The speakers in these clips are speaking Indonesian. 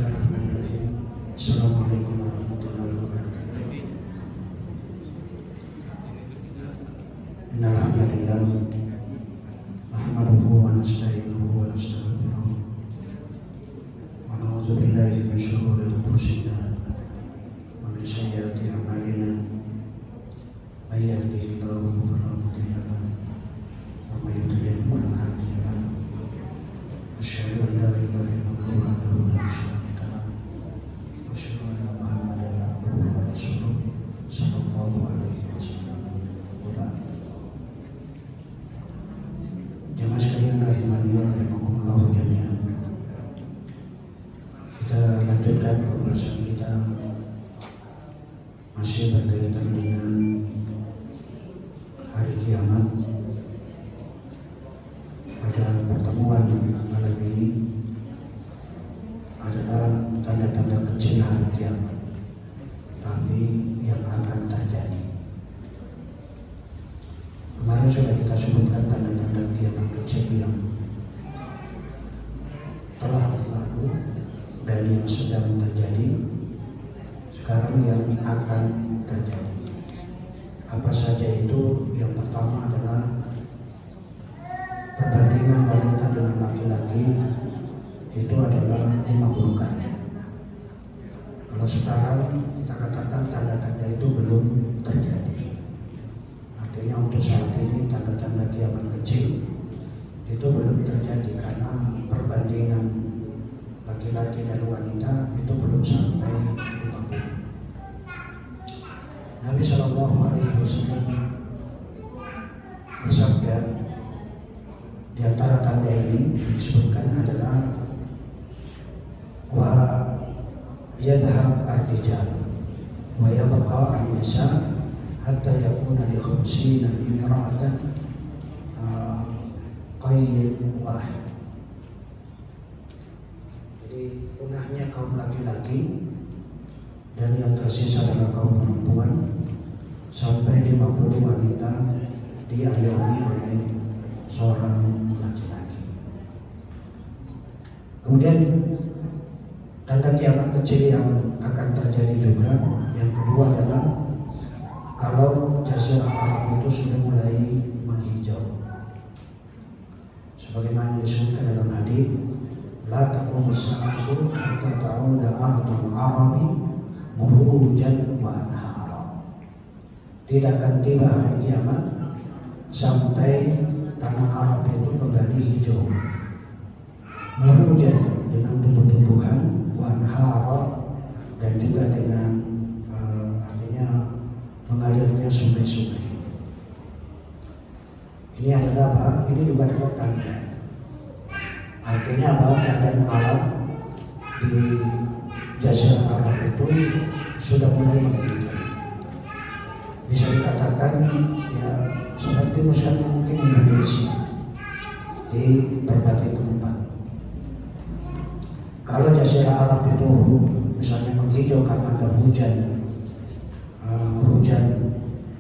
Bismillahirrahmanirrahim. Assalamualaikum warahmatullahi wabarakatuh. Innal hamdalillah nahmaduhu wa nasta'inuhu wa nastaghfiruh wa na'udzu billahi min shururi anfusina wa min sayyiati a'malina. May yahdihillahu fala mudilla lahu wa may yudlil fala hadiya lahu. Asyhadu an la ilaha illallah wahdahu la syarika lahu wa asyhadu anna Muhammadan abduhu wa rasuluh sallallahu alaihi wasallam. Jamaah sekalian rahimani wa rahimakumullah jami'an. Kita lanjutkan pembahasan kita masih berkaitan dengan hari kiamat. Pada pertemuan malam ini adalah tanda-tanda kecil hari kiamat, tapi yang akan terjadi. Kemarin sudah kita sebutkan tanda-tanda kiamat kecil yang telah berlalu dan yang sedang terjadi. Sekarang yang akan terjadi. Apa saja itu? Yang pertama adalah perbandingan wanita dengan laki-laki itu adalah 50 kali. Kalau sekarang kita katakan tanda-tanda itu belum terjadi. Artinya untuk saat ini tanda-tanda kiamat kecil itu belum terjadi karena perbandingan laki-laki dan wanita itu belum sampai 50. Nabi Shallallahu Alaihi Wasallam bersabda, di antara tanda ini disebutkan adalah wa yadhhab ar-rijal wa yabqa an-nisa hatta yakuna li 50 imra'atan qayyid wahid. Jadi punahnya kaum laki-laki dan yang tersisa adalah kaum perempuan sampai 50 wanita diayomi oleh seorang laki-laki. Kemudian tanda kiamat kecil yang akan terjadi juga yang kedua adalah kalau jazirah Arab itu sudah mulai menghijau. Sebagaimana disebutkan dalam hadis, la taqumu as-sa'atu hatta ta'uda ardul arabi murujan wa anhara. Tidak akan tiba hari kiamat sampai tanah Arab itu kembali hijau, murujan dengan tumbuh-tumbuhan, wa anhara dan juga dengan artinya mengalirnya sungai-sungai. Ini adalah apa? Ini juga adalah tanda. Artinya bahwa keadaan alam di Jazirah Arab itu sudah mulai menghijau. Bisa dikatakan ya seperti misalnya mungkin Indonesia di berbagai tempat. Kalau Jazirah Arab itu misalnya menghijau karena ada hujan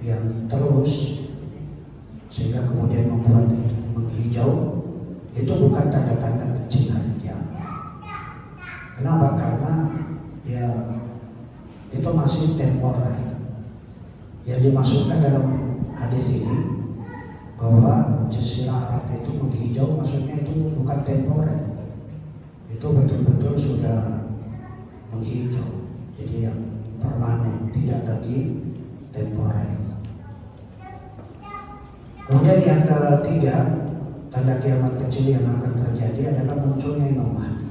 yang terus sehingga kemudian membuat menghijau, itu bukan tanda-tanda kecil hari kiamat. Kenapa? Karena ya itu masih temporer. Yang dimaksudkan dalam hadis ini bahwa Jazirah Arab itu menghijau, maksudnya itu bukan temporer, itu betul-betul sudah menghijau, jadi yang permanen, tidak lagi temporer. Kemudian yang ketiga, tanda kiamat kecil yang akan terjadi adalah munculnya Imam Mahdi.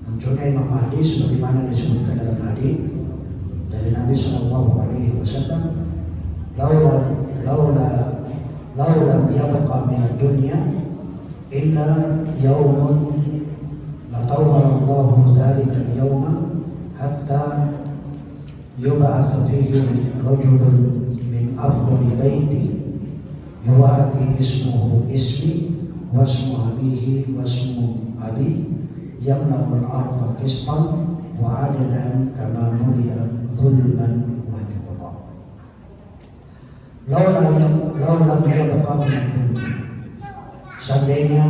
Munculnya Imam Mahdi sebagaimana disebutkan dalam hadis dari Nabi Shallallahu Alaihi Wasallam, laulam yabqa min ad-dunya illa yaumun la tawallahu dzalika al-yawma hatta yub'atsa fihi rajulun min afdali baiti yuwati ismuhu ismi wasmu abihi wasmu abi yamla'ul arda qistan wa 'adlan kama muliya zulman wa jura. Laulam yabqa min dunya, seandainya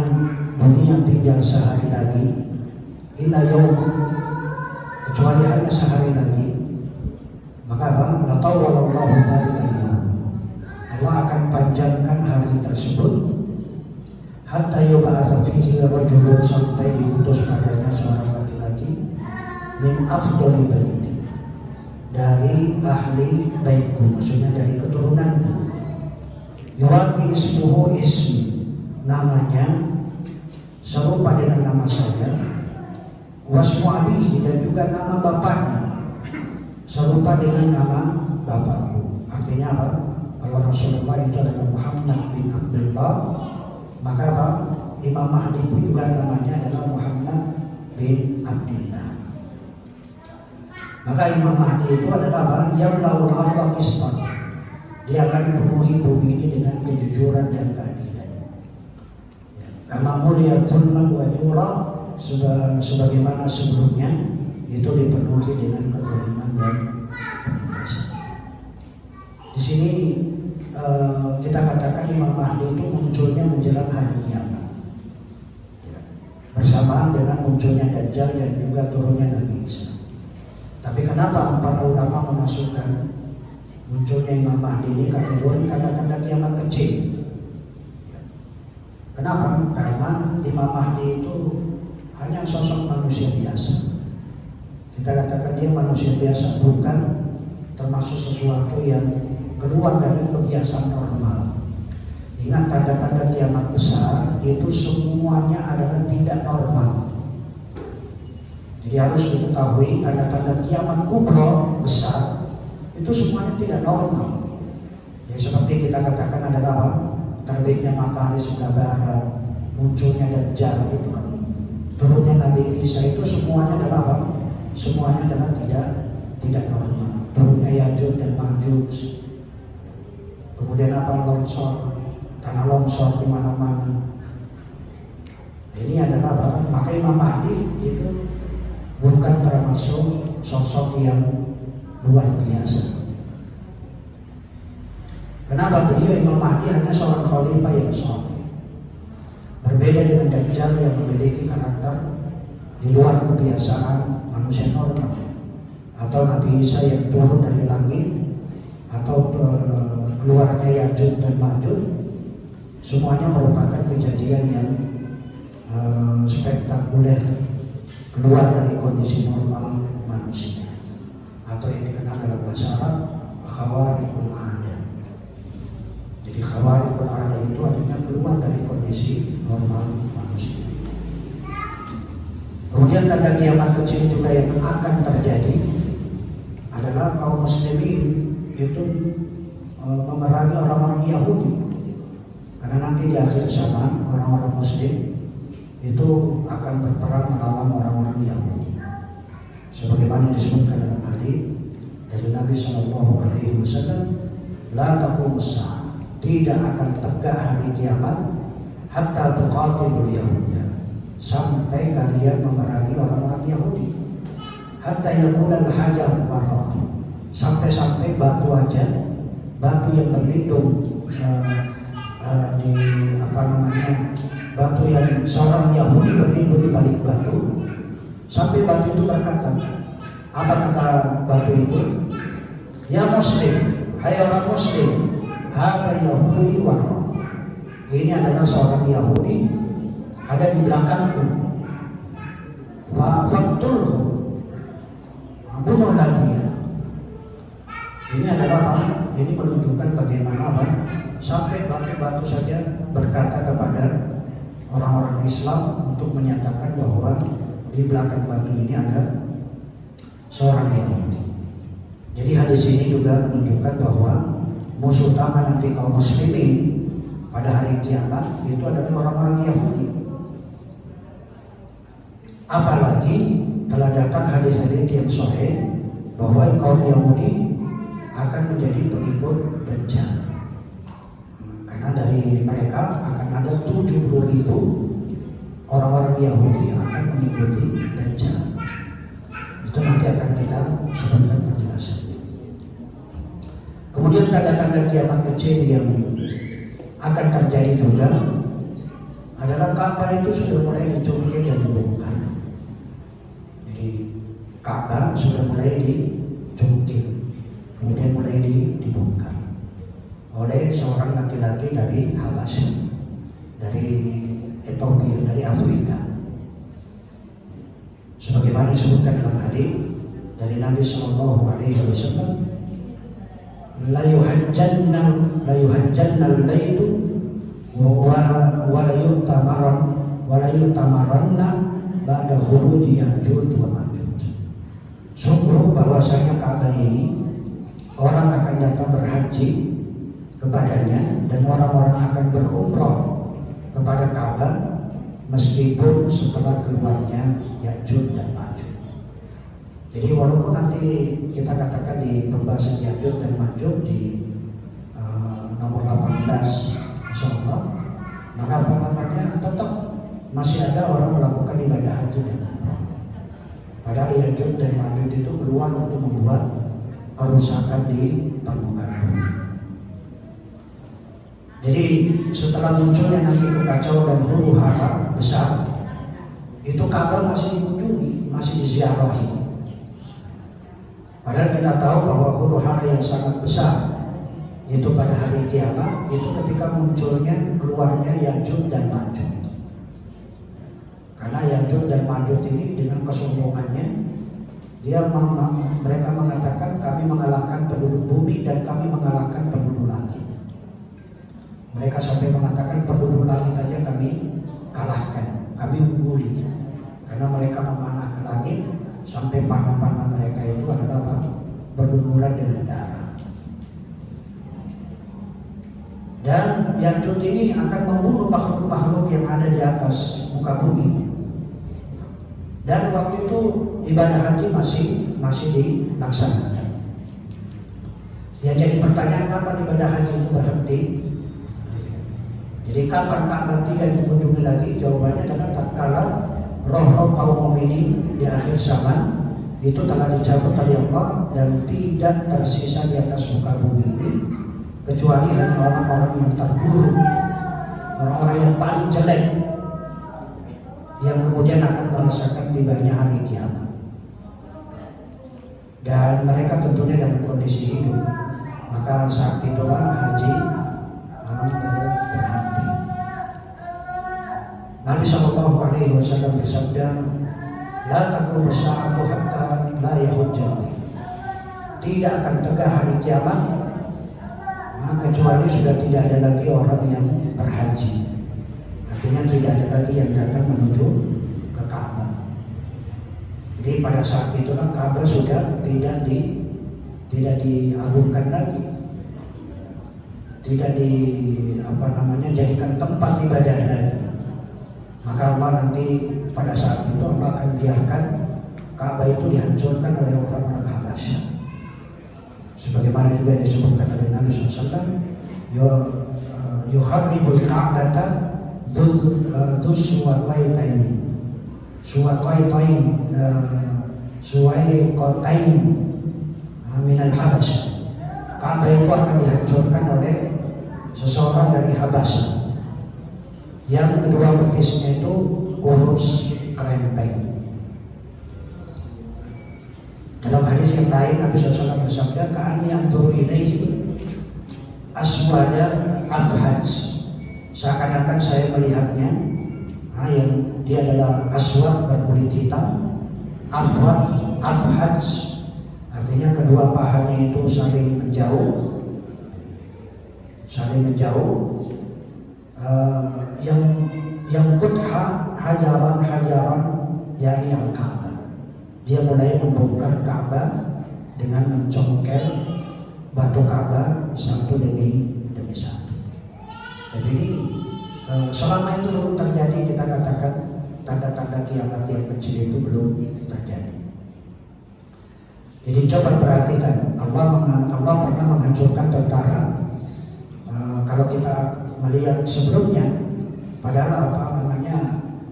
dunia tinggal sehari lagi illa yaum, kecuali hanya sehari lagi. Maka apa? Latawallahu dzalika al-yaum. Allah akan panjangkan hari tersebut hatta yub'atsa fihi rajulun, sampai diutus padanya seorang laki-laki min afdhali baiti, dari ahli baitku, maksudnya dari keturunanku. Yuwaqi ismuhu ismi, namanya serupa dengan nama saya. Wasmu abihi, dan juga nama bapaknya serupa dengan nama bapakku. Artinya apa? Kalau Rasulullah itu adalah Muhammad bin Abdullah, maka apa? Imam Mahdi pun juga namanya adalah Muhammad bin Abdullah. Maka Imam Mahdi itu adalah apa? Yang laul arda qistan. Dia akan penuhi bumi ini dengan kejujuran dan keadilan. Karena mulia zulman wa jura, sebagaimana sebelumnya itu dipenuhi dengan kezaliman dan penindasan. Di sini kita katakan Imam Mahdi itu munculnya menjelang hari kiamat, bersamaan dengan munculnya Dajjal dan juga turunnya Nabi Isa. Tapi kenapa para ulama memasukkan munculnya Imam Mahdi ini kategori tanda-tanda kiamat kecil? Kenapa? Karena Imam Mahdi itu hanya sosok manusia biasa. Kita katakan dia manusia biasa, bukan termasuk sesuatu yang keluar dari kebiasaan normal. Ingat, tanda-tanda kiamat besar itu semuanya adalah tidak normal. Jadi harus diketahui tanda-tanda kiamat kubra besar itu semuanya tidak normal. Ya, seperti kita katakan adalah apa? Terbitnya matahari sebelah barat, munculnya Dajjal itu kan, turunnya Nabi Isa, itu semuanya adalah apa? Semuanya adalah tidak normal. Turunnya Yajuj dan Majuj. Kemudian apa? Longsor, tanah longsor di mana-mana. Ini adalah apa? Maka Imam Mahdi itu bukan termasuk sosok yang luar biasa. Kenapa? Beliau Imam Mahdi hanya seorang khalifah yang saleh. Berbeda dengan Dajjal yang memiliki karakter di luar kebiasaan manusia normal, atau Nabi Isa yang turun dari langit, atau keluarnya Yajuj dan Majuj. Semuanya merupakan kejadian yang spektakuler, keluar dari kondisi normal manusia, atau yang dikenal dalam bahasa Arab khawariqul adah. Jadi khawariqul adah itu artinya keluar dari kondisi normal manusia. Kemudian tanda kiamat kecil juga yang akan terjadi adalah kaum muslimin itu memerangi orang-orang Yahudi. Karena nanti di akhir zaman orang-orang muslim itu akan berperang melawan orang-orang Yahudi. Sebagaimana disebutkan dalam hadis dari Nabi SAW, la taqumus saah, tidak akan tegak hari kiamat hatta tuqatilul yahuda, sampai kalian memerangi orang-orang Yahudi. Hatta yaqulal hajar barra, sampai batu aja, batu yang berlindung di batu yang seorang Yahudi berlindung di balik batu, sampai batu itu berkata, apa kata batu itu? Ya Muslim, hai orang Muslim, hadza Yahudi wara, ini adalah seorang Yahudi ada di belakangku, wa faqtulhu, bunuhlah dia. Ini adalah apa? Ini menunjukkan bagaimana apa? Sampai batu-batu saja berkata kepada orang-orang Islam untuk menyatakan bahwa di belakang batu ini ada seorang Yahudi. Jadi hadis ini juga menunjukkan bahwa musuh utama nanti kaum muslimin pada hari kiamat itu adalah orang-orang Yahudi. Apalagi telah datang hadis-hadis yang sahih bahwa kaum Yahudi akan menjadi pengikut Dajjal. Karena dari mereka akan ada 70.000 orang-orang Yahudi yang akan mengikuti Dajjal. Itu nanti akan kita sebutkan penjelasannya. Kemudian tanda-tanda kiamat kecil yang akan terjadi juga adalah Ka'bah itu sudah mulai dicungkil dan dibongkar. Ka'bah sudah mulai dicungkil, kemudian mulai dibongkar oleh seorang laki-laki dari Habasyah, dari Ethiopia, dari Afrika. Sebagaimana disebutkan dalam hadis dari Nabi Sallallahu Alaihi Wasallam, la yuhajjanna al-baitu wa la yutamaranna ba'da khuruji Ya'juj wa Ma'juj. Sungguh bahwasanya Ka'bah ini orang akan datang berhaji kepadanya dan orang-orang akan berumrah kepada Ka'bah meskipun setelah keluarnya Ya'juj dan Ma'juj. Jadi walaupun nanti kita katakan di pembahasan Ya'juj dan Ma'juj di nomor 18 insyaallah, maka tetap masih ada orang melakukan ibadah haji dan umrah. Padahal Ya'juj dan Ma'juj itu keluar untuk membuat kerusakan di permukaan bumi. Jadi setelah munculnya nanti kekacauan dan huru hara besar, itu Ka'bah masih dikunjungi, masih diziarahi. Padahal kita tahu bahwa huru hara yang sangat besar itu pada hari kiamat itu ketika munculnya keluarnya Ya'juj dan Ma'juj. Karena Ya'juj dan Ma'juj ini dengan kesombongannya mereka mengatakan kami mengalahkan penduduk bumi dan kami mengalahkan penduduk langit. Mereka sampai mengatakan penduduk langit saja kami kalahkan, kami ungguli. Karena mereka memanah ke langit sampai panah-panah mereka itu adalah berlumuran dengan darah. Dan Ya'juj ini akan membunuh makhluk-makhluk yang ada di atas muka bumi. Dan waktu itu ibadah haji masih dilaksanakan. Ya, jadi pertanyaan kapan ibadah haji itu berhenti? Jadi kapan Ka'bah tidak dikunjungi lagi? Jawabannya adalah tatkala roh-roh kaum mukminin di akhir zaman itu telah dicabut oleh Allah dan tidak tersisa di atas muka bumi ini kecuali hanya orang-orang yang terburuk, orang-orang yang paling jelek, yang kemudian akan merasakan tibanya hari kiamat. Dan mereka tentunya dalam kondisi hidup. Maka saat itulah haji berhenti. Nabi Sallallahu Alaihi Wasallam bersabda, la taqumu as-sa'atu hatta la yahujja. Tidak akan tegak hari kiamat kecuali sudah tidak ada lagi orang yang berhaji. Artinya tidak ada lagi yang datang menuju ke Ka'bah. Jadi pada saat itulah Ka'bah sudah tidak diagungkan lagi, tidak jadikan tempat ibadah lagi. Maka Allah nanti pada saat itu Allah akan biarkan Ka'bah itu dihancurkan oleh orang-orang Habasyah. Sebagaimana juga disebutkan oleh Nabi SAW, yukharribul Ka'bata suwaiqatain minal Habasyah. Ka'bah itu akan dihancurkan oleh seseorang dari Habasyah yang kedua betisnya itu kurus kerempeng. Dalam hadis yang lain Nabi SAW bersabda, ka'anni anzuru ilaihi aswada abhaj. Seakan-akan saya melihatnya yang dia adalah aswad berkulit hitam, abhaj artinya kedua pahanya itu saling menjauh, yang kutha hajaran yakni al-Ka'bah. Dia mulai membongkar Ka'bah dengan mencongkel batu Ka'bah satu demi satu. Jadi ini selama itu belum terjadi, kita katakan tanda-tanda kiamat yang kecil itu belum terjadi. Jadi coba perhatikan, Allah pernah menghancurkan tentara. Kalau kita melihat sebelumnya, padahal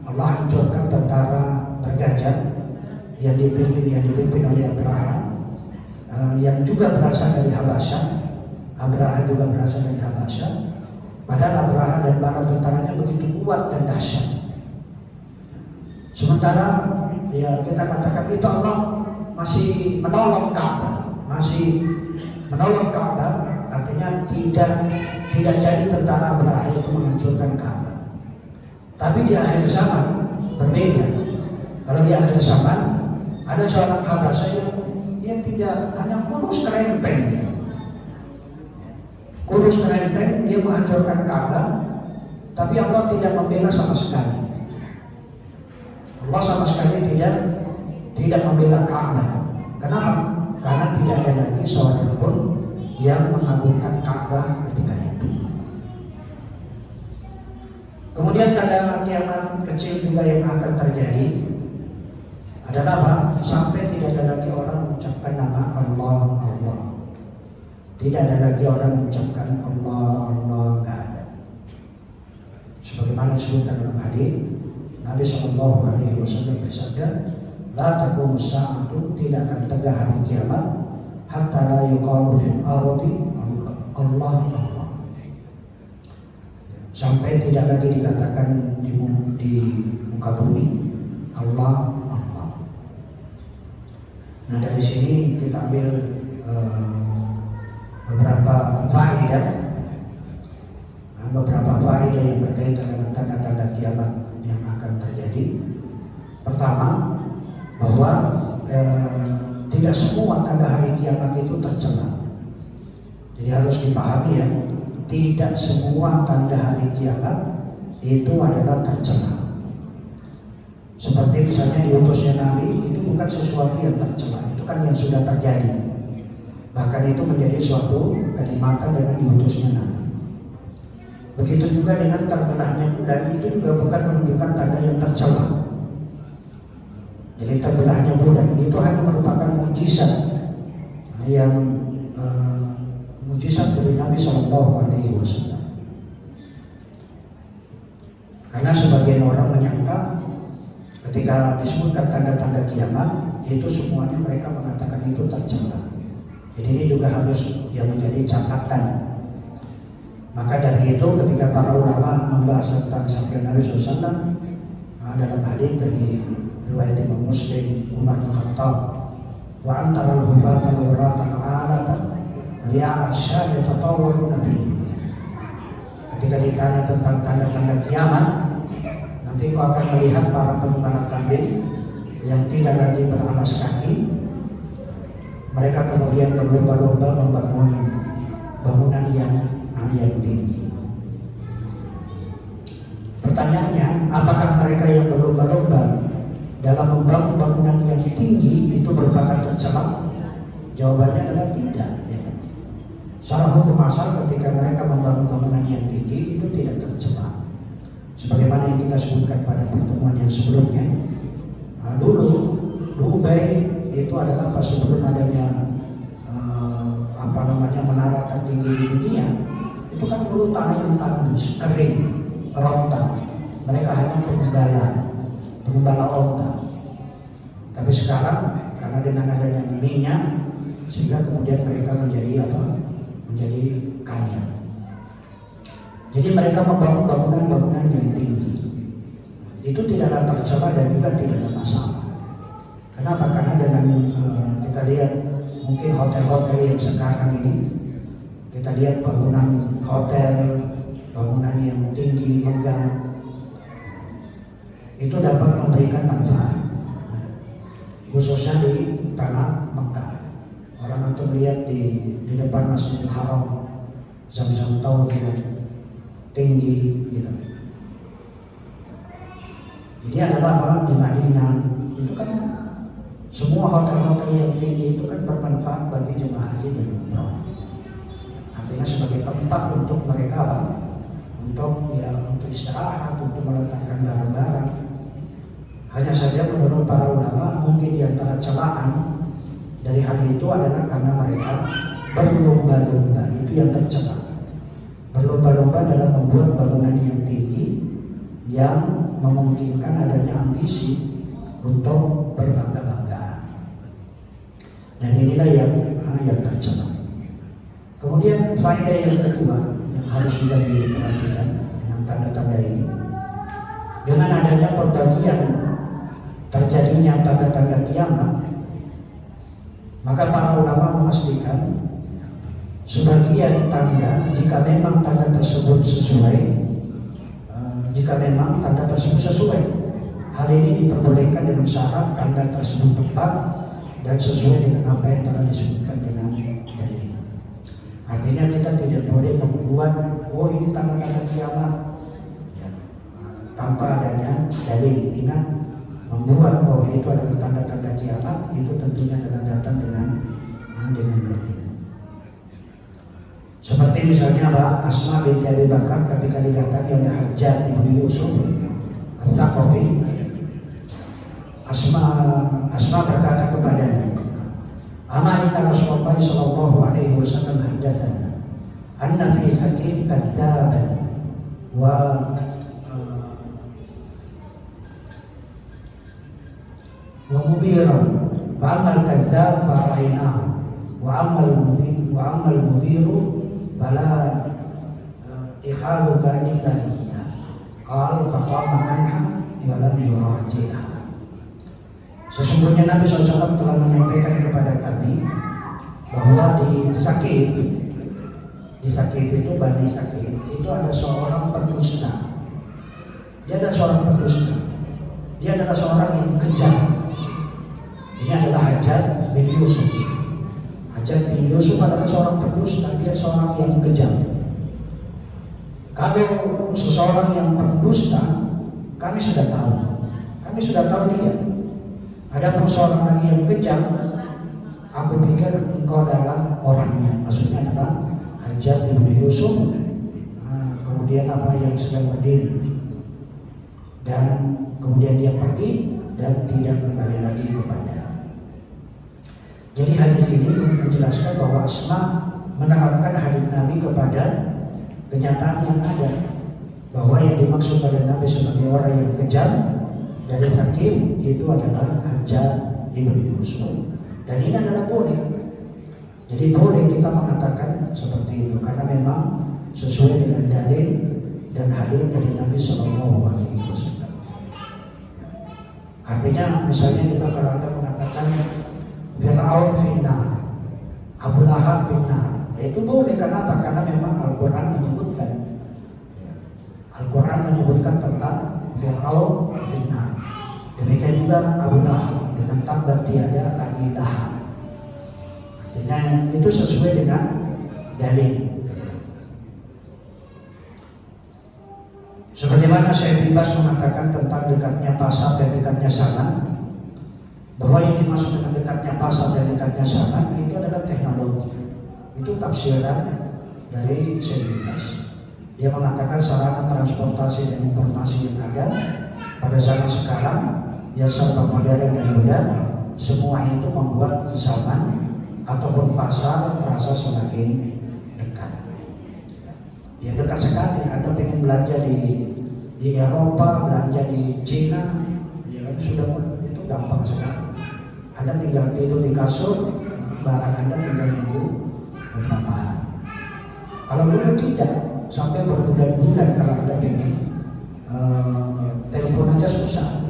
Allah hancurkan tentara bergajah yang dipimpin oleh Abraha, yang juga berasal dari Habasyah. Abraha juga berasal dari Habasyah. Padahal Abraha dan bala tentaranya begitu kuat dan dahsyat. Sementara ya kita katakan itu Allah masih menolong Ka'bah, artinya tidak jadi tentara berakhir untuk menghancurkan Ka'bah. Tapi di akhir zaman berbeda. Kalau di akhir zaman ada seorang Habasya yang dia tidak hanya kurus kerempeng, dia menghancurkan Ka'bah, tapi Allah tidak membela sama sekali. Allah sama sekali tidak membela Ka'bah. Kenapa? Karena tidak ada lagi seorang pun yang mengagungkan Ka'bah ketika itu. Kemudian tanda kiamat kecil juga yang akan terjadi adalah apa? Sampai tidak ada lagi orang mengucapkan nama Allah. Tidak ada lagi orang mengucapkan Allah, nggak ada. Sebagaimana disebutkan dalam hadis, Nabi Shallallahu Alaihi Wasallam bersabda, "La taqumu sa'atu, tidak akan tegak hari kiamat, hatta la yuqalu fil ardi Allah." Sampai tidak lagi dikatakan di muka bumi Allah. Nah, dari sini kita ambil beberapa faedah yang berkaitan dengan tanda-tanda kiamat yang akan terjadi. Pertama, bahwa tidak semua tanda hari kiamat itu tercela. Jadi harus dipahami ya, tidak semua tanda hari kiamat itu adalah tercela. Seperti misalnya diutusnya Nabi, itu bukan sesuatu yang tercela, itu kan yang sudah terjadi. Bahkan itu menjadi suatu kenikmatan dengan diutusnya Nabi. Begitu juga dengan terbelahnya bulan, itu juga bukan menunjukkan tanda yang tercela. Jadi terbelahnya bulan itu hanya merupakan mukjizat yang mukjizat dari Nabi Shallallahu Alaihi Wasallam. Karena sebagian orang menyangka ketika disebutkan tanda-tanda kiamat itu semuanya mereka mengatakan itu tercela. Jadi ini juga harus yang menjadi catatan. Maka dari itu ketika para ulama membahas tentang sabda Nabi SAW dalam hadis dari riwayat Imam Muslim, Umar bin Khattab, wa antara al-hufatan al-uratan alatan li'a asyar yatatawwaruna bil. Ketika ditanya tentang tanda-tanda kiamat, nanti kau akan melihat para pengembala kambing yang tidak lagi beralas kaki. Mereka kemudian berlomba-lomba membangun bangunan yang tinggi. Pertanyaannya, apakah mereka yang berlomba-lomba dalam membangun bangunan yang tinggi itu merupakan tercela? Jawabannya adalah tidak. Secara hukum asal ketika mereka membangun bangunan yang tinggi itu tidak tercela. Sebagaimana yang kita sebutkan pada pertemuan yang sebelumnya, dulu Dubai itu adalah pas sebelum adanya menara tertinggi di dunia, itu kan dulu tanah yang tandus, kering, kerontang. Mereka hanya penggembala onta. Tapi sekarang karena dengan adanya minyak, sehingga kemudian mereka menjadi kaya. Jadi mereka membangun bangunan yang tinggi. Itu tidaklah tercela dan juga tidak ada masalah. Kenapa? Karena dengan kita lihat mungkin hotel-hotel yang sekarang ini, kita lihat bangunan hotel, bangunan yang tinggi, megah, itu dapat memberikan manfaat, khususnya di tanah Mekah. Orang untuk melihat di depan Masjidil Haram, Zam-Zam Taur yang tinggi, gitu. Jadi adalah apa di Madinah itu kan semua hotel-hotel yang tinggi itu kan bermanfaat bagi jemaah haji dan umrah. Artinya sebagai tempat untuk mereka untuk istirahat, untuk meletakkan barang-barang. Hanya saja menurut para ulama mungkin di antara celaan dari hal itu adalah karena mereka berlomba-lomba, itu yang tercela. Berlomba-lomba dalam membuat bangunan yang tinggi yang memungkinkan adanya ambisi untuk berbangga-bangga. Dan inilah yang tercela. Kemudian faedah yang kedua yang harus juga diperhatikan dengan tanda-tanda ini, dengan adanya pembagian terjadinya tanda-tanda kiamat, Maka para ulama memastikan sebagian tanda, jika memang tanda tersebut sesuai, hal ini diperbolehkan dengan syarat tanda tersebut tepat dan sesuai dengan apa yang telah disebutkan dengan dalil. Artinya kita tidak boleh membuat ini tanda-tanda kiamat tanpa adanya dalil. Ingat, membuat bahwa itu adalah tanda-tanda kiamat itu tentunya adalah datang dengan dalil. Seperti misalnya Asma binti Abi Bakar ketika didatangi oleh Hajjaj ibn Yusuf Al-Thaqafi, Asma berkata kepadanya, "Ama inna Rasulullah sallallahu alaihi wasallam haddatsana anna fi Saqif kadzaban wa mubiran, fa amma al-kadzab fa ra'aynahu wa amma al-mubiru fala ikhaluka illa iyyah." Qala faqama anha wa lam yuraji'ha. Sesungguhnya Nabi SAW telah menyampaikan kepada kami bahwa di Saqif itu Bani Saqif itu ada seorang pendusta. Dia adalah seorang pendusta. Dia adalah seorang yang kejam. Ini adalah Hajjaj bin Yusuf. Hajjaj bin Yusuf adalah seorang pendusta. Dia seorang yang kejam. Kalau seseorang yang pendusta, kami sudah tahu dia. Ada seorang lagi yang kejam, aku pikir engkau adalah orangnya. Maksudnya adalah Hajjaj bin Yusuf. Kemudian apa yang sedang berdiri, dan kemudian dia pergi dan tidak kembali lagi kepada. Jadi hadis ini menjelaskan bahwa Asma menerapkan hadis Nabi kepada kenyataan yang ada, bahwa yang dimaksud oleh Nabi sebagai orang yang kejam dari Saqif itu adalah Hajjaj bin Yusuf, dan ini adalah boleh. Jadi boleh kita mengatakan seperti itu karena memang sesuai dengan dalil dan hadis dari Nabi SAW. Artinya misalnya juga kalau Anda mengatakan Fir'aun finnar, Abu Lahab finnar, itu boleh. Kenapa? Karena memang Al-Quran menyebutkan tentang Fir'aun finnar. Demikian juga Abu Lahab dengan tabbat tiada lagi Lahab. Artinya itu sesuai dengan dalil. Sebagaimana saya bebas mengatakan tentang dekatnya pasar dan dekatnya sanad, bahwa yang dimaksud dengan dekatnya pasar dan dekatnya sanad itu adalah teknologi. Itu tafsiran dari saya bebas. Dia mengatakan sarana transportasi dan informasi yang ada pada zaman sekarang yang serba modern dan mudah, semua itu membuat zaman ataupun pasar terasa semakin dekat. Ya dekat sekali. Anda ingin belanja di Eropa, belanja di Cina, ya kan sudah itu gampang sekali. Anda tinggal tidur di kasur, barang Anda tinggal nunggu beberapa hari. Kalau dulu tidak, sampai berbulan-bulan kalau Anda ingin telepon aja susah.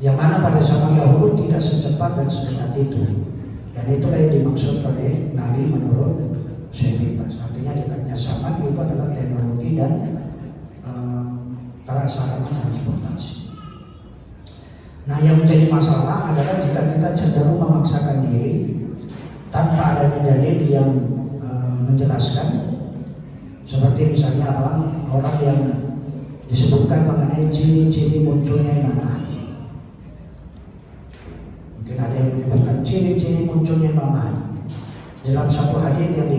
Yang mana pada zaman dahulu tidak secepat dan sedekat itu. Dan itulah yang dimaksud oleh Nabi menurut Syekh Bibas. Artinya dekatnya sama itu adalah teknologi dan sarana transportasi. Nah, yang menjadi masalah adalah jika kita cenderung memaksakan diri tanpa adanya dalil yang menjelaskan. Seperti misalnya orang yang disebutkan mengenai ciri-ciri munculnya Imam Mahdi. Mungkin ada yang menyebutkan ciri-ciri munculnya Imam Mahdi dalam satu hadis yang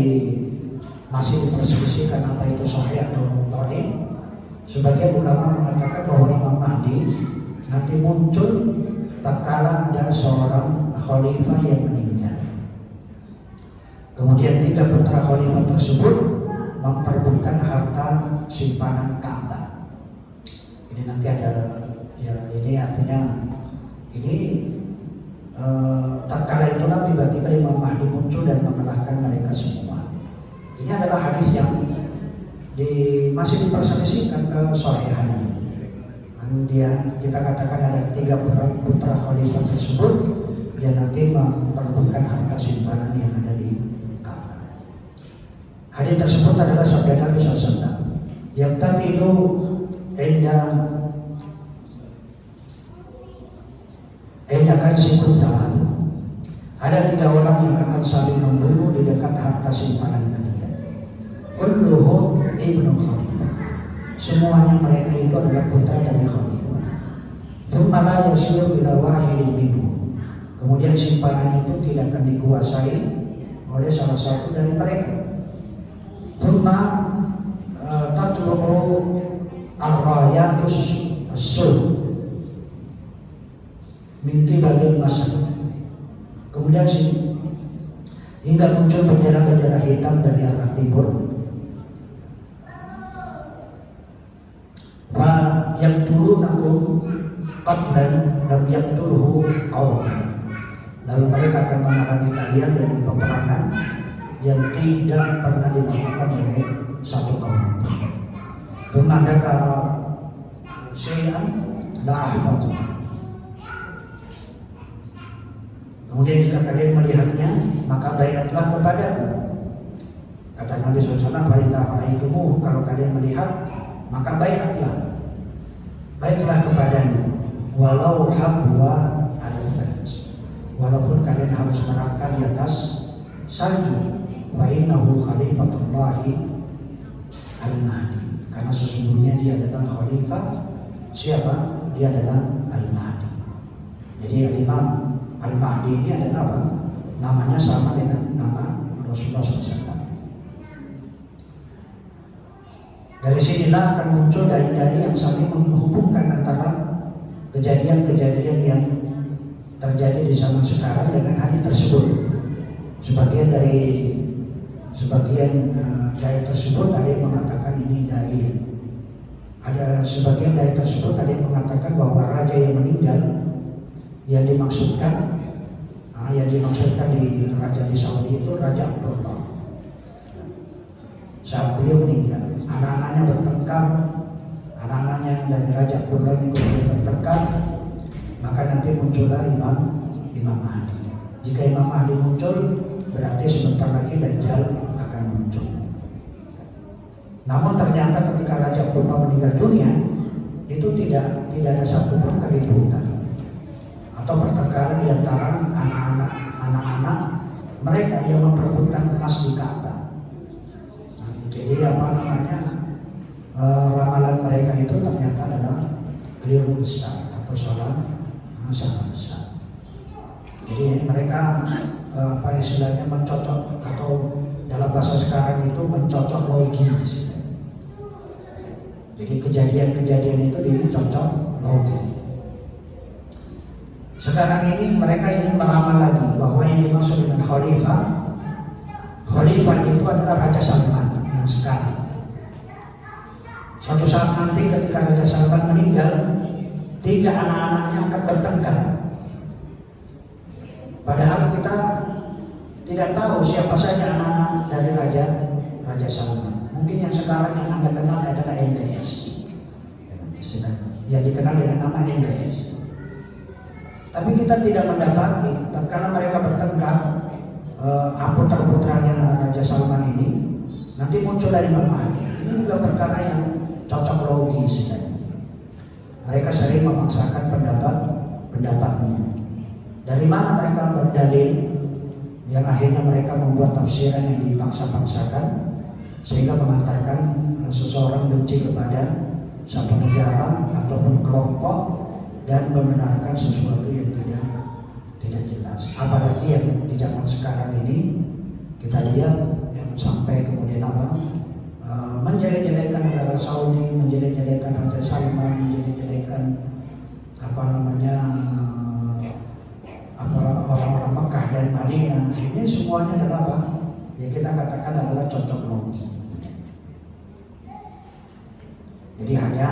masih diperselisihkan apa itu sahih atau dhaif. Sebagian ulama mengatakan bahwa Imam Mahdi nanti muncul tatkala ada seorang khalifah yang meninggal. Kemudian 3 putra khalifah tersebut memperebutkan harta simpanan Ka'bah. Ini nanti ada, ya ini artinya ini tatkala itulah tiba-tiba Imam Mahdi muncul dan mengalahkan mereka semua. Ini adalah hadis yang masih diperselisihkan kesahihannya. Kemudian kita katakan ada 3 putra khalifah tersebut dia nanti memperebutkan harta simpanan yang ada di Ka'bah. Hadis tersebut adalah sabda Nabi SAW. Yang tadi itu kan sikut salah. Ada 3 orang yang akan saling membunuh di dekat harta simpanan kalian. Kulluhum ibnu Khalifah. Semuanya mereka itu adalah putra dari Khalifah. Tsumma la yasiru ila wahidin minhum. Kemudian simpanan itu tidak akan dikuasai oleh salah satu dari mereka. Tsumma tatlu'u ar-rayatus as-sul min qibalil masyriq. Kemudian hingga muncul bendera-bendera hitam dari arah timur. Wa yaqtulunakum qatlan lam yaqtuluhu qauman. Lalu mereka akan memerangi kalian dengan peperangan yang tidak pernah dilakukan oleh satu kaum. Kemudian kalau syai'an la ahbatu. Kemudian jika kalian melihatnya, maka baiatlah kepadamu. Kata Nabi SAW, kalau kalian melihat, maka baiatlah. Baiklah kepadamu, walau habwa ala salj. Walaupun kalian harus merangkak di atas salju. Wa innahu khalifatullahi al-mahdi. Karena sesungguhnya dia adalah khalifah. Siapa? Dia adalah al-mahdi. Jadi Imam Al-Mahdi ini adalah apa? Namanya sama dengan nama Rasulullah SAW. Dari sinilah akan muncul dalil-dalil yang saling menghubungkan antara kejadian-kejadian yang terjadi di zaman sekarang dengan hadis tersebut. Sebagian dari dalil tersebut ada yang mengatakan ini dalil. Ada sebagian dalil tersebut ada yang mengatakan bahwa raja yang meninggal yang dimaksudkan di raja di Saudi itu Raja Abdullah. Saat beliau meninggal, anak-anaknya bertengkar, anak-anaknya dari Raja Abdullah ini kemudian bertengkar, maka nanti muncullah Imam Mahdi. Jika Imam Mahdi muncul, berarti sebentar lagi Dajjal akan muncul. Namun ternyata ketika Raja Abdullah meninggal dunia, itu tidak ada satupun keributan atau pertengkaran di antara anak-anak mereka yang memperebutkan emas di Ka'bah. Jadi ramalan mereka itu ternyata adalah keliru besar atau salah besar. Jadi mereka istilahnya mencocok, atau dalam bahasa sekarang itu mencocok logis. Jadi kejadian-kejadian itu dicocok logis. Sekarang ini mereka ingin meramal lagi bahwa yang dimaksud dengan khalifah itu adalah Raja Salman yang sekarang. Suatu saat nanti ketika Raja Salman meninggal, 3 anak-anaknya akan bertengkar. Padahal kita tidak tahu siapa saja anak-anak dari Raja Salman. Mungkin yang sekarang yang Anda kenal adalah MBS, yang dikenal dengan nama MBS. Tapi kita tidak mendapati, karena mereka bertengkar, putra-putranya Raja Salman ini nanti muncul dari Imam Mahdi. Ini juga perkara yang cocok logis. Mereka sering memaksakan pendapatnya. Dari mana mereka berdalil yang akhirnya mereka membuat tafsiran yang dipaksa-paksakan sehingga mengantarkan seseorang benci kepada satu negara ataupun kelompok dan membenarkan sesuatu yang tidak jelas. Apalagi yang di zaman sekarang ini kita lihat yang sampai kemudian menjelek-jelekan negara Saudi, menjelek-jelekan Raja Salman, menjelek-jelekan orang-orang Mekah dan Madinah. Ini semuanya adalah apa? Yang kita katakan adalah cocok logi. Jadi hanya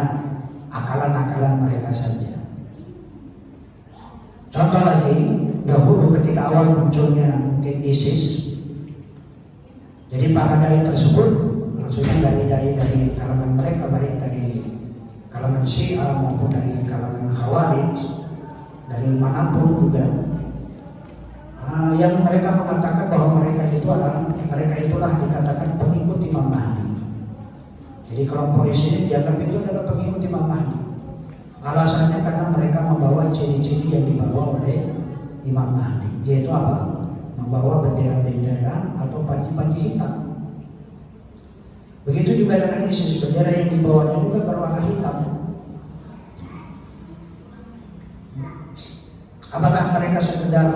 akalan-akalan mereka saja. Contoh lagi, dahulu ketika awal munculnya mungkin ISIS, jadi para dai tersebut, maksudnya dari kalangan mereka, baik dari kalangan Syiah maupun dari kalangan Khawarij, dari manapun juga, yang mereka mengatakan bahwa mereka itulah dikatakan pengikut Imam Mahdi. Jadi kelompok ini dianggap itu adalah pengikut Imam Mahdi. Alasannya karena mereka membawa ciri-ciri yang dibawa oleh Imam Mahdi, yaitu apa? Membawa bendera-bendera atau panji-panji hitam. Begitu juga dengan ISIS, bendera yang dibawanya juga berwarna hitam. Apakah mereka sekedar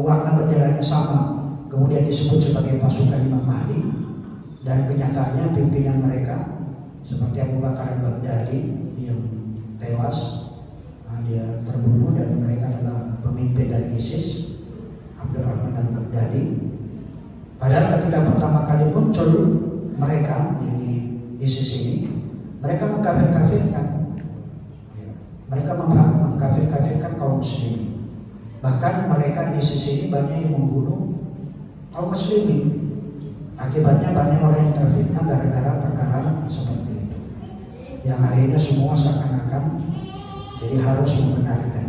warna benderanya sama, kemudian disebut sebagai pasukan Imam Mahdi, dan kenyataannya pimpinan mereka seperti Abu Bakar al-Baghdadi yang tewas, dia terbunuh, dan mereka adalah pemimpin dari ISIS, Abdurrahman al-Baghdadi. Padahal ketika pertama kali muncul mereka, ini ISIS ini, mereka mengkafir-kafirkan. Mereka mengkafir-kafirkan kaum muslimin. Bahkan mereka ISIS ini banyak yang membunuh kaum muslimin. Akibatnya banyak orang yang terfitnah gara-gara perkara seperti itu. Yang akhirnya semua seakan-akan jadi harus membenarkan.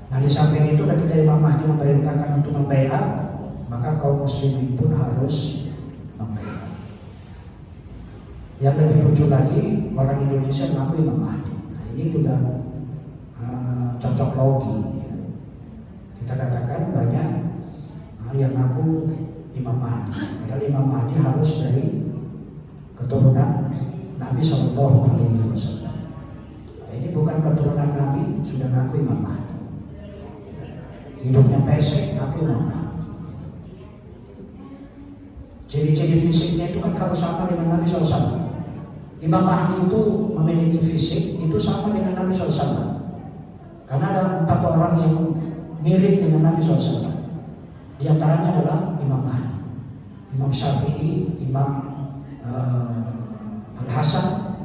Nah, di samping itu ketika Imam Mahdi memerintahkan untuk membaiat, maka kaum muslimin pun harus membaiat. Yang lebih lucu lagi, orang Indonesia ngaku Imam Mahdi. Ini juga cocok logi. Kita katakan banyak yang ngaku Imam Mahdi. Padahal Imam Mahdi harus dari keturunan Nabi Shallallahu Alaihi Wasallam. Ini bukan keturunan Nabi, sudah ngaku Imam Mahdi. Hidupnya pesek, ngaku Imam Mahdi. Ciri-ciri fisiknya itu kan harus sama dengan Nabi SAW. Imam Mahdi itu memiliki fisik itu sama dengan Nabi SAW. Karena ada 4 orang yang mirip dengan Nabi SAW. Di antaranya adalah Imam Mahdi, Imam Syafi'i, Imam Al-Hasan.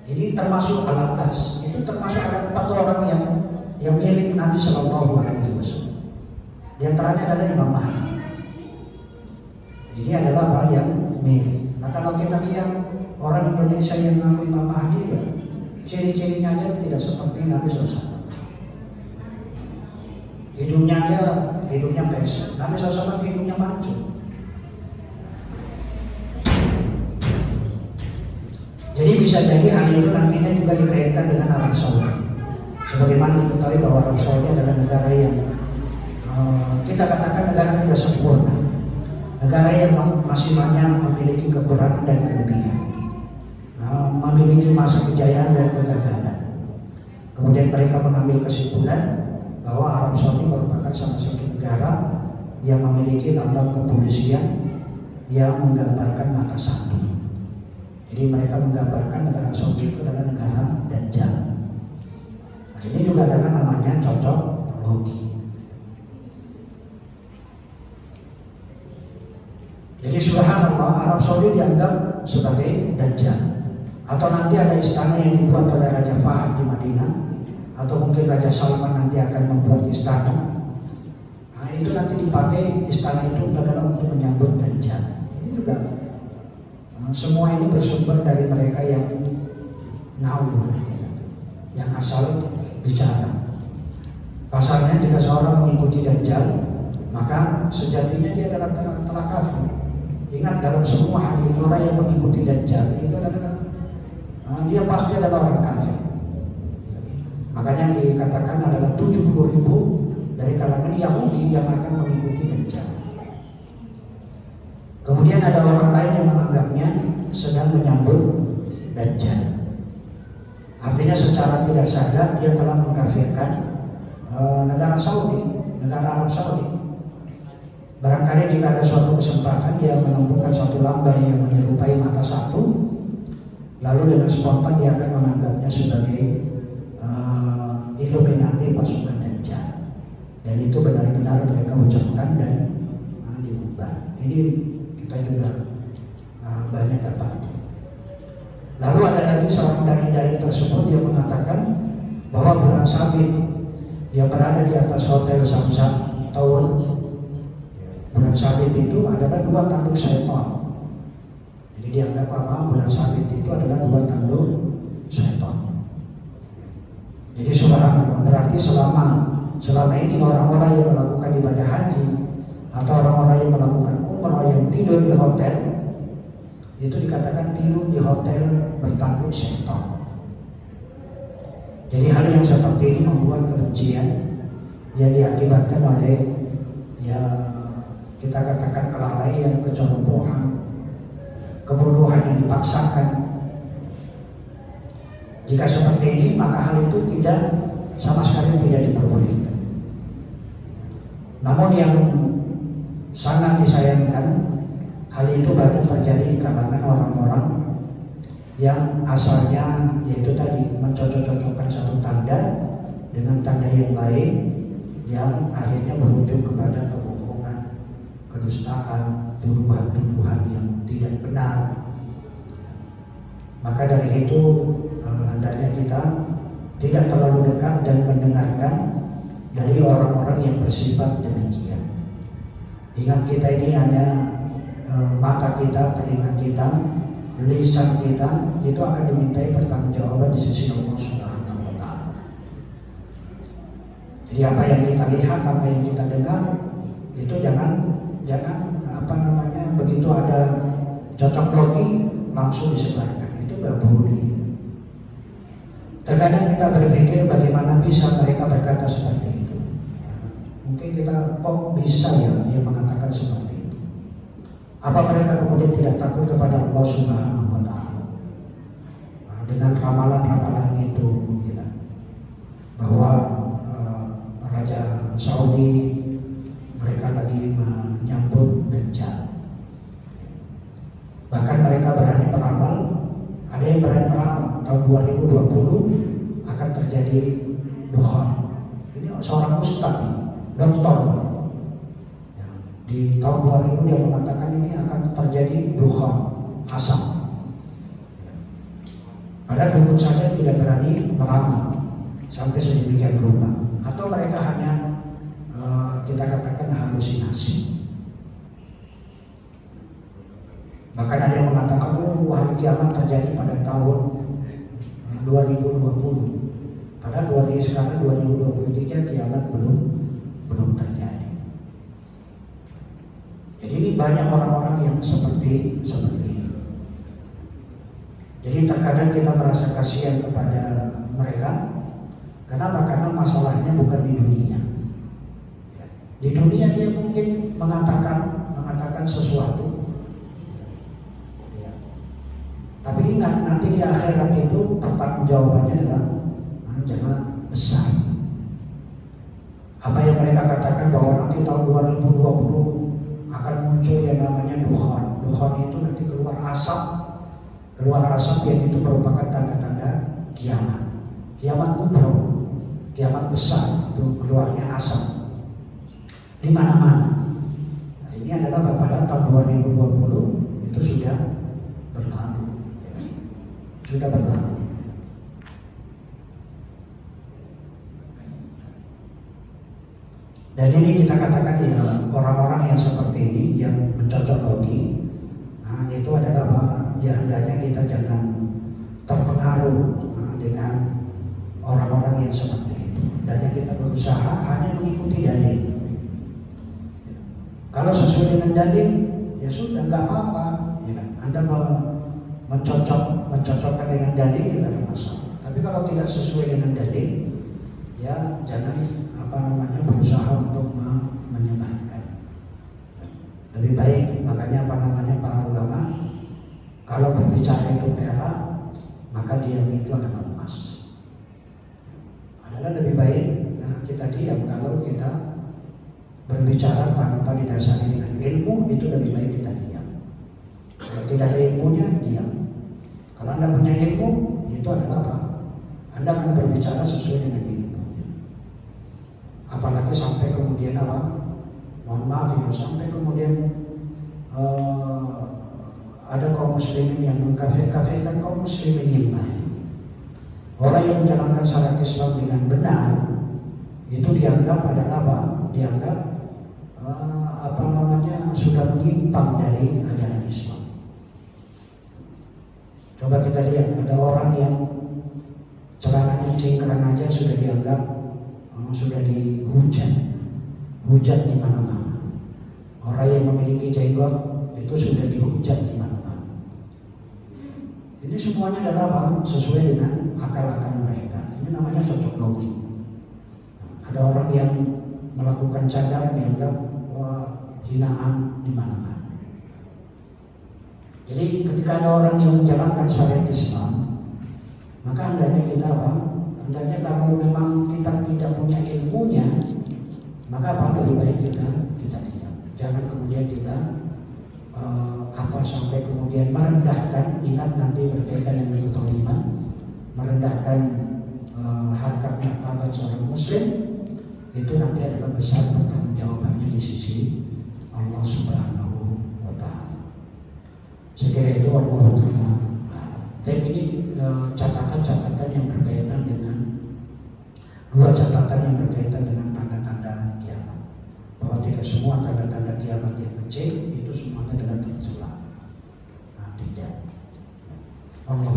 Ini termasuk Al-Abbas. Itu termasuk ada 4 orang yang mirip Nabi Sallallahu Alaihi Wasallam. Di antaranya adalah Imam Mahdi. Ini adalah orang yang mirip. Nah, kalau kita lihat orang Indonesia yang mengaku Imam Mahdi, ya, ciri-cirinya aja tidak seperti Nabi SAW. Hidungnya pesek. Nabi SAW hidungnya mancung. Jadi bisa jadi hal itu nantinya juga dikaitkan dengan Arab Saudi. Sebagaimana diketahui bahwa Arab Saudi adalah negara yang kita katakan negara tidak sempurna, negara yang masih banyak memiliki kekurangan dan kelebihan, memiliki masa kejayaan dan kegagalan. Kemudian mereka mengambil kesimpulan bahwa Arab Saudi merupakan salah satu negara yang memiliki lambang kepolisian yang menggambarkan mata satu. Jadi mereka menggambarkan negara Saudi itu adalah negara Dajjal. Nah, ini juga adalah namanya cocok logi. Jadi subhanallah, Arab Saudi dianggap sebagai Dajjal. Atau nanti ada istana yang dibuat oleh Raja Fahad di Madinah, atau mungkin Raja Salman nanti akan membuat istana. Nah, itu nanti dipakai istana itu adalah untuk menyambut Dajjal. Ini juga semua ini bersumber dari mereka yang ngawur, yang asal bicara. Pasalnya jika seorang mengikuti Dajjal, maka sejatinya dia adalah telah kafir. Ingat, dalam semua hadis orang yang mengikuti Dajjal itu adalah dia pasti adalah orang kafir. Makanya dikatakan adalah 70.000 dari kalangan Yahudi yang akan mengikuti Dajjal. Kemudian ada orang lain yang menganggapnya sedang menyambut Dajjal. Artinya secara tidak sadar dia telah mengkafirkan negara Saudi, negara Arab Saudi. Barangkali jika ada suatu kesempatan dia menemukan suatu lambang yang menyerupai mata satu, lalu dengan spontan dia akan menganggapnya sebagai Illuminati pasukan Dajjal. Dan itu benar-benar mereka ucapkan dan diubah. Ini kita juga banyak dapat. Lalu ada lagi seorang dai tersebut yang mengatakan bahwa bulan sabit yang berada di atas hotel Zamzam Tower, bulan sabit itu adalah 2 tanduk syaitan. Jadi dianggap apa? Bulan sabit itu adalah 2 tanduk syaitan. Jadi subhanallah, berarti selama selama ini orang-orang yang melakukan ibadah haji atau orang-orang yang melakukan umrah yang tidur di hotel, itu dikatakan tidur di hotel bertanduk syaitan. Jadi hal yang seperti ini membuat kebencian yang diakibatkan oleh kita katakan kelalaian, kecerobohan, kebodohan yang dipaksakan. Jika seperti ini, maka hal itu sama sekali tidak diperbolehkan. Namun yang sangat disayangkan, hal itu banyak terjadi di kalangan orang-orang yang asalnya yaitu tadi mencocok-cocokkan satu tanda dengan tanda yang lain, yang akhirnya berujung kepada kebohongan, kedustaan, tuduhan-tuduhan yang tidak benar. Maka dari itu hendaknya kita tidak terlalu dekat dan mendengarkan dari orang-orang yang bersifat demikian. Ingat, kita ini hanya mata kita, telinga kita, lisan kita itu akan dimintai pertanggungjawaban di sisi Allah Subhanahu wa Ta'ala. Jadi apa yang kita lihat, apa yang kita dengar, itu jangan begitu ada cocok logi langsung disebarkan. Itu nggak boleh. Terkadang kita berpikir bagaimana bisa mereka berkata seperti itu. Mungkin kita kok bisa ya dia mengatakan seperti itu. Apa mereka kemudian tidak takut kepada Allah Subhanahu wa Ta'ala? Dengan ramalan-ramalan itu ya, bahwa Raja Saudi mereka lagi menyambut Dajjal. Bahkan mereka berani meramal, ada yang berani meramal tahun 2020 akan terjadi dukhan. Ini seorang ustadz, doktor. Di tahun 2000 dia mengatakan ini akan terjadi dukhan, asap. Padahal dukun saja tidak berani meramal sampai sedemikian rupa. Atau mereka hanya kita katakan halusinasi. Bahkan ada yang mengatakan hari kiamat terjadi pada tahun 2020. Padahal sekarang 2023 kiamat belum terjadi. Jadi ini banyak orang-orang yang seperti ini. Jadi terkadang kita merasa kasihan kepada mereka. Kenapa? Karena masalahnya bukan di dunia. Di dunia dia mungkin mengatakan sesuatu. Tapi ingat, nanti di akhirat itu pertanggungjawabannya adalah jangan besar. Apa yang mereka katakan bahwa nanti tahun 2020 akan muncul yang namanya dukhan. Dukhan itu nanti keluar asap yang itu merupakan tanda-tanda kiamat. Kiamat kubro, kiamat besar, itu keluarnya asap di mana-mana. Nah, ini adalah pada tahun 2020 itu sudah berlalu. Dan ini kita katakan ya, orang-orang yang seperti ini yang mencocok logi, nah, itu adalah apa? Ya hendaknya kita jangan terpengaruh dengan orang-orang yang seperti itu. Hendaknya kita berusaha hanya mengikuti dalil. Kalau sesuai dengan dalil, ya sudah, nggak apa-apa. Ya kan? Anda mencocokkan dengan dalil tidak ada masalah. Tapi kalau tidak sesuai dengan dalil, ya jangan berusaha untuk menyebarkan. Lebih baik, makanya para ulama kalau berbicara itu perak, maka diam itu adalah emas. Adalah lebih baik kita diam. Kalau kita berbicara tanpa didasari dengan ilmu, itu lebih baik kita diam. Kalau tidak ada ilmunya, diam. Kalau Anda punya ilmu, itu adalah apa? Anda akan berbicara sesuai dengan ilmunya. Apalagi sampai kemudian apa? Mohon maaf ya, sampai kemudian ada kaum muslimin yang mengkafirkan kaum muslimin yang lain. Orang yang menjalankan syariat Islam dengan benar itu dianggap adalah apa? Dianggap sudah menyimpang dari ajaran Islam. Coba kita lihat, ada orang yang celananya cingkrang aja sudah dianggap memang sudah dihujat, hujat di mana-mana. Orang yang memiliki jenggot itu sudah dihujat di mana-mana. Ini semuanya adalah apa? Sesuai dengan akal-akal mereka. Ini namanya cocok logi. Ada orang yang melakukan cadar dianggap hinaan di mana-mana. Jadi ketika ada orang yang menjalankan syariat Islam, maka hendaknya kita apa? Hendaknya kalau memang kita tidak punya ilmunya, maka apa? Lebih baik kita diam. Jangan kemudian kita sampai kemudian merendahkan. Ingat nanti berkaitan dengan keterima, merendahkan harkat martabat seorang muslim, itu nanti adalah besar pertanggungjawabannya di sisi Allah Subhanahu wa Ta'ala. Saya kira itu Allah Ta'ala. Tapi ini catatan-catatan yang berkaitan dengan dua catatan yang berkaitan dengan tanda-tanda kiamat. Bahwa tidak semua tanda-tanda kiamat yang kecil itu semuanya adalah tercela. Nah, tidak. Allah